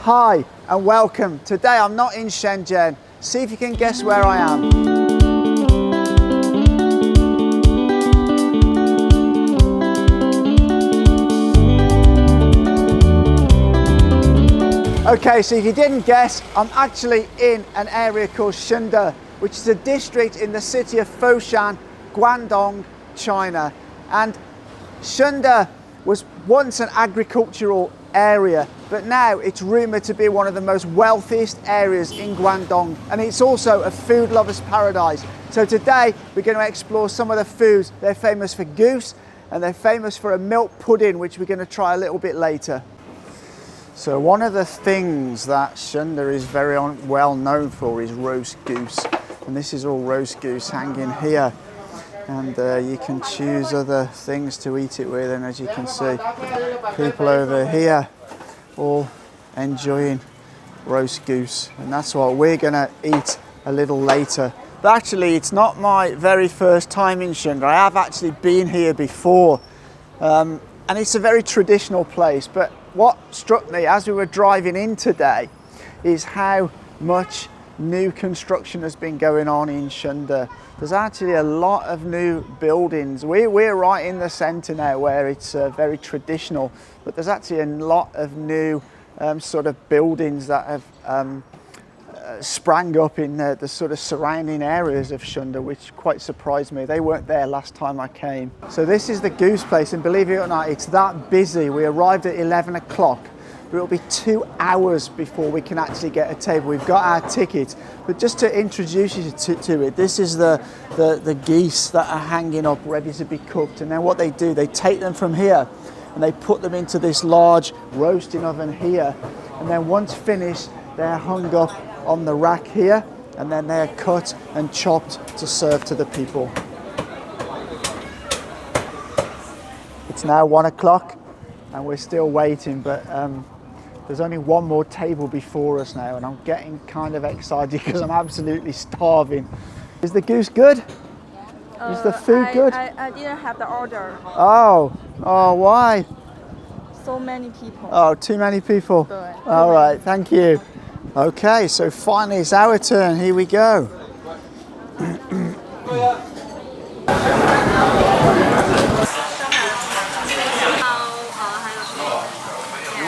Hi and welcome. Today I'm not in Shenzhen. See if you can guess where I am. Okay, so if you didn't guess, I'm actually in an area called Shunde, which is a district in the city of Foshan, Guangdong, China. And Shunde was once an agricultural area, but now it's rumoured to be one of the most wealthiest areas in Guangdong, and it's also a food lover's paradise. So today we're going to explore some of the foods. They're famous for goose, and they're famous for a milk pudding, which we're going to try a little bit later. So one of the things that Shunde is very well known for is roast goose, and this is all roast goose hanging here. And you can choose other things to eat it with, and as you can see, people over here all enjoying roast goose, and that's what we're gonna eat a little later. But actually it's not my very first time in Shunde. I have actually been here before, and it's a very traditional place. But what struck me as we were driving in today is how much new construction has been going on in Shunde. There's actually a lot of new buildings. We're right in the centre now where it's very traditional, but there's actually a lot of new sort of buildings that have sprang up in the sort of surrounding areas of Shunde, which quite surprised me. They weren't there last time I came. So this is the goose place, and believe it or not, it's that busy. We arrived at 11 o'clock. But it'll be 2 hours before we can actually get a table. We've got our ticket, but just to introduce you to it, this is the geese that are hanging up ready to be cooked. And then what they do, they take them from here and they put them into this large roasting oven here. And then once finished, they're hung up on the rack here, and then they're cut and chopped to serve to the people. It's now 1 o'clock and we're still waiting, but there's only one more table before us now, and I'm getting kind of excited because I'm absolutely starving. Is the goose good? Is the food good? I didn't have the order. Oh, why? So many people. Oh, too many people. All right, thank you. Okay, so finally it's our turn. Here we go.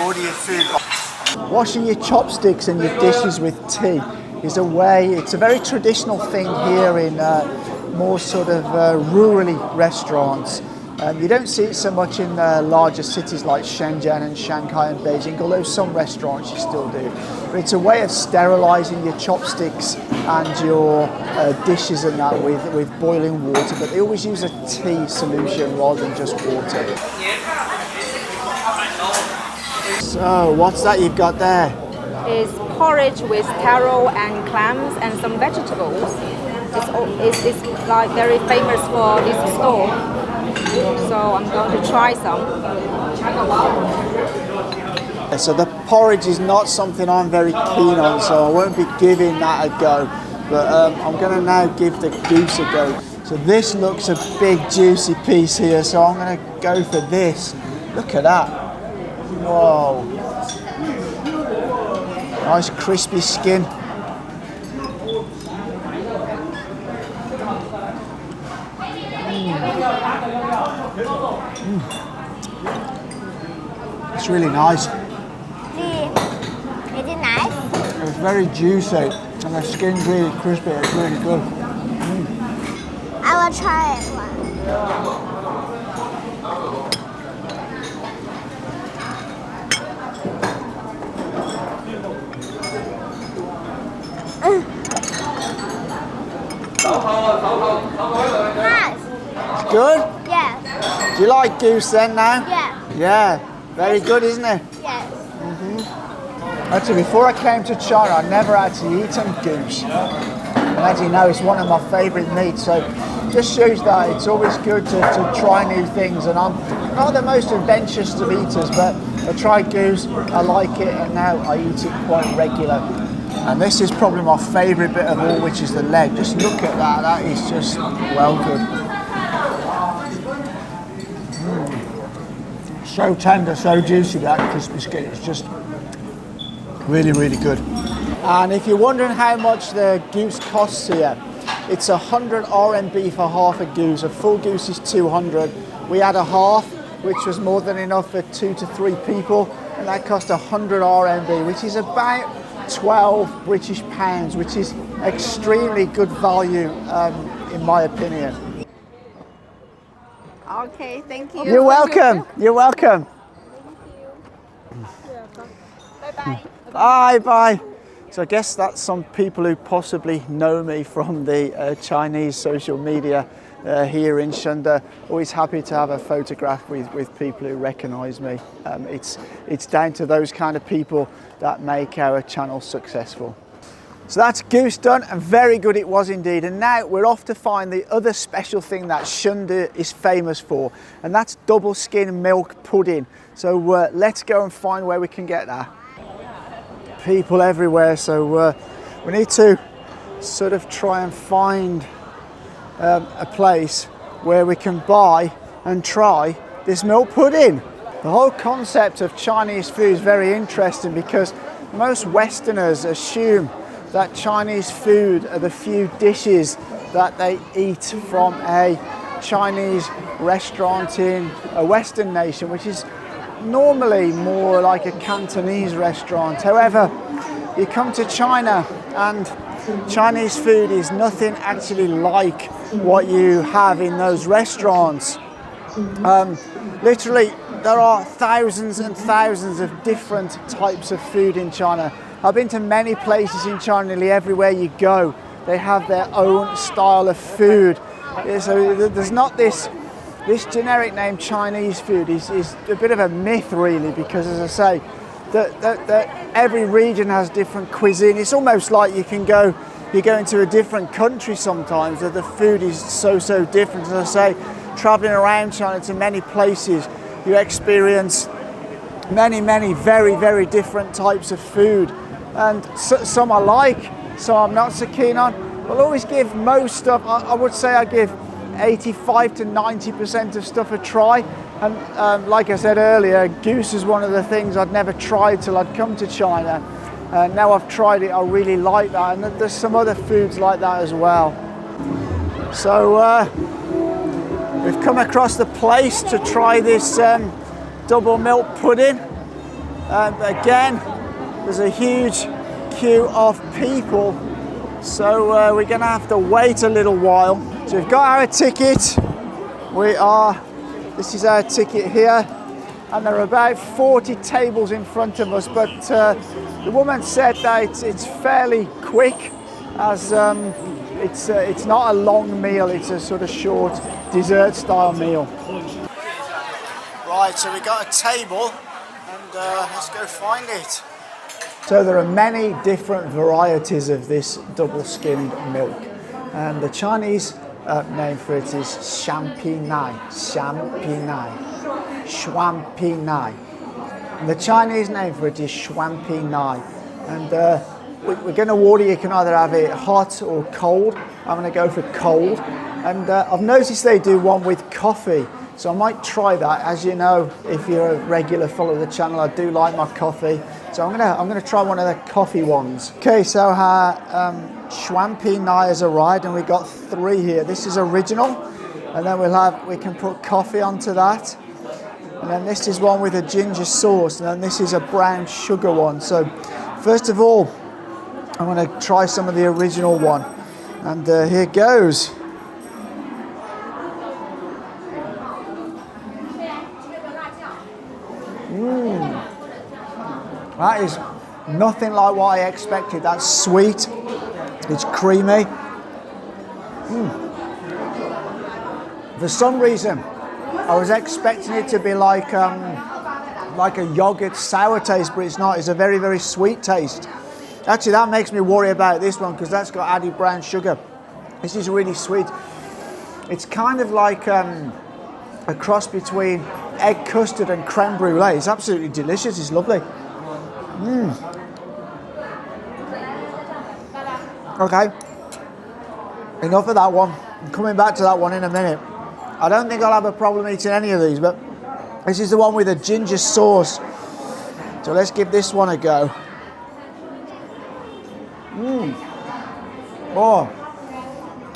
Order your food. Washing your chopsticks and your dishes with tea is it's a very traditional thing here in more sort of rurally restaurants. You don't see it so much in larger cities like Shenzhen and Shanghai and Beijing, although some restaurants you still do. But it's a way of sterilising your chopsticks and your dishes and that with boiling water, but they always use a tea solution rather than just water. So, what's that you've got there? It's porridge with taro and clams and some vegetables. It's like very famous for this store. So I'm going to try some. So the porridge is not something I'm very keen on, so I won't be giving that a go. But I'm going to now give the goose a go. So this looks a big juicy piece here, so I'm going to go for this. Look at that. Whoa. Nice crispy skin. It's really nice. Is it nice? It's very juicy and the skin's really crispy. It's really good. I will try it one. Nice. It's good? Yes. Do you like goose then now? Yeah. Yeah. Very good, isn't it? Yes. Actually, before I came to China, I never actually eaten goose. And as you know, it's one of my favourite meats. So it just shows that it's always good to try new things. And I'm not the most adventurous of eaters, but I tried goose, I like it, and now I eat it quite regular. And this is probably my favourite bit of all, which is the leg. Just look at that, that is just well good. So tender, so juicy, that crispy skin. It's just Really, really good. And if you're wondering how much the goose costs here, it's 100 RMB for half a goose. A full goose is 200. We had a half, which was more than enough for 2 to 3 people, and that cost 100 RMB, which is about 12 British pounds, which is extremely good value, in my opinion. Okay, thank you. You're welcome. You're welcome. Bye-bye. Bye, bye. So I guess that's some people who possibly know me from the Chinese social media here in Shunde. Always happy to have a photograph with people who recognize me. It's down to those kind of people that make our channel successful. So that's goose done, and very good it was indeed. And now we're off to find the other special thing that Shunde is famous for, and that's double skin milk pudding. So let's go and find where we can get that. People everywhere, so we need to sort of try and find a place where we can buy and try this milk pudding. The whole concept of Chinese food is very interesting because most Westerners assume that Chinese food are the few dishes that they eat from a Chinese restaurant in a Western nation, which is normally more like a Cantonese restaurant. However, you come to China and Chinese food is nothing actually like what you have in those restaurants. Literally, there are thousands and thousands of different types of food in China. I've been to many places in China, nearly everywhere you go, they have their own style of food. So there's not this generic name Chinese food is a bit of a myth really, because as I say, that every region has different cuisine. It's almost like you go into a different country sometimes, that the food is so different. As I say, traveling around China to many places, you experience many very different types of food, and some I like, some I'm not so keen on. I'll always give most stuff, I would say I give 85 to 90% of stuff a try. And like I said earlier, goose is one of the things I'd never tried till I'd come to China. Now I've tried it, I really like that, and there's some other foods like that as well. So we've come across the place to try this double milk pudding. Again, there's a huge queue of people, so we're gonna have to wait a little while. So we've got our ticket. This is our ticket here, and there are about 40 tables in front of us, but the woman said that it's fairly quick, as it's not a long meal, it's a sort of short dessert style meal. Right, so we got a table, and let's go find it. So there are many different varieties of this double skinned milk, and the Chinese name for it is Shampinai. And the Chinese name for it is Shuanpinai. And we're going to order, you can either have it hot or cold. I'm going to go for cold. And I've noticed they do one with coffee, so I might try that. As you know, if you're a regular follower of the channel, I do like my coffee. So I'm gonna try one of the coffee ones. Okay, so our Shuanpinai has arrived, and we got 3 here. This is original, and then we can put coffee onto that. And then this is one with a ginger sauce, and then this is a brown sugar one. So first of all, I'm gonna try some of the original one, and here goes. That is nothing like what I expected. That's sweet, it's creamy. For some reason, I was expecting it to be like a yogurt sour taste, but it's not. It's a very sweet taste. Actually, that makes me worry about this one, because that's got added brown sugar. This is really sweet. It's kind of like a cross between egg custard and creme brulee. It's absolutely delicious. It's lovely. Okay, enough of that one. I'm coming back to that one in a minute. I don't think I'll have a problem eating any of these, but this is the one with a ginger sauce. So let's give this one a go. Oh,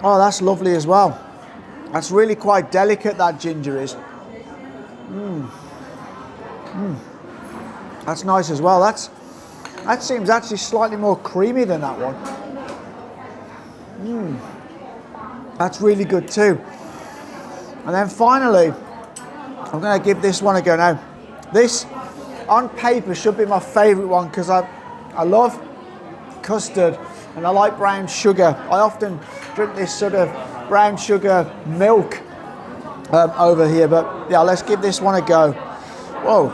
that's lovely as well. That's really quite delicate, that ginger is. That's nice as well. That seems actually slightly more creamy than that one. That's really good too. And then finally, I'm going to give this one a go now. This, on paper, should be my favourite one because I love custard and I like brown sugar. I often drink this sort of brown sugar milk over here, but yeah, let's give this one a go. Whoa.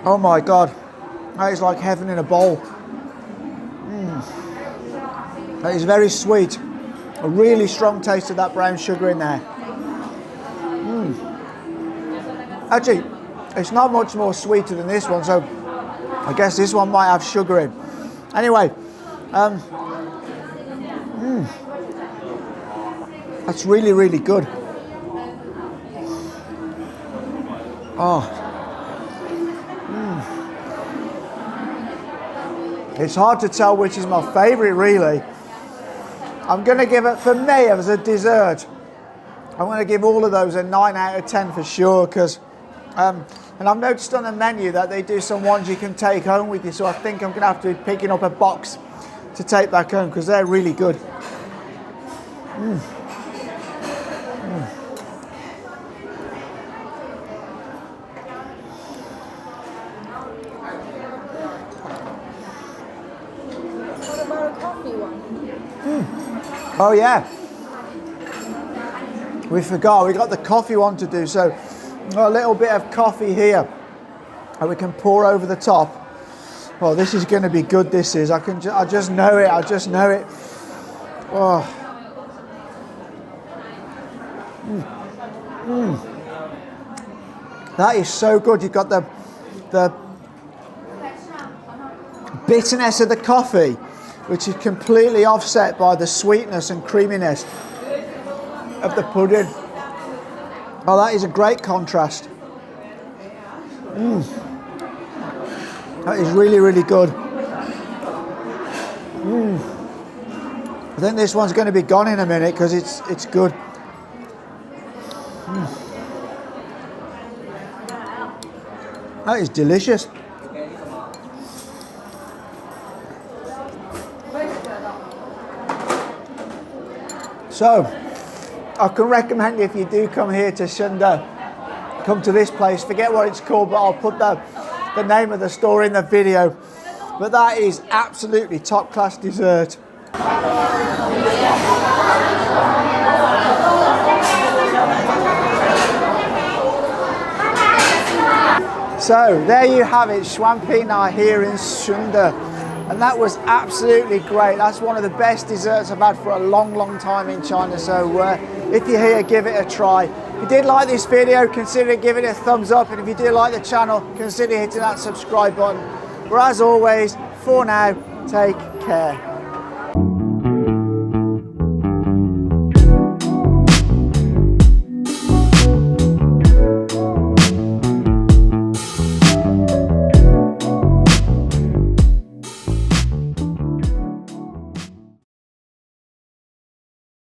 Oh my God, that is like heaven in a bowl. That is very sweet. A really strong taste of that brown sugar in there. Actually, it's not much more sweeter than this one, so I guess this one might have sugar in. Anyway, that's really, really good. It's hard to tell which is my favourite, really. I'm going to give it, for me, as a dessert, I'm going to give all of those a 9 out of 10 for sure, because, and I've noticed on the menu that they do some ones you can take home with you, so I think I'm going to have to be picking up a box to take back home, because they're really good. What about a coffee one? Oh yeah, we forgot, we got the coffee one to do, so a little bit of coffee here and we can pour over the top. Oh, this is going to be good, this is. I just know it, I just know it. Oh. That is so good. You've got the bitterness of the coffee, which is completely offset by the sweetness and creaminess of the pudding. Oh, that is a great contrast. That is really, really good. I think this one's going to be gone in a minute because it's good. That is delicious. So, I can recommend, if you do come here to Shunde, come to this place. Forget what it's called, but I'll put the name of the store in the video. But that is absolutely top class dessert. So there you have it, Swampina here in Shunde. And that was absolutely great. That's one of the best desserts I've had for a long, long time in China. So if you're here, give it a try. If you did like this video, consider giving it a thumbs up. And if you do like the channel, consider hitting that subscribe button. But as always, for now, take care.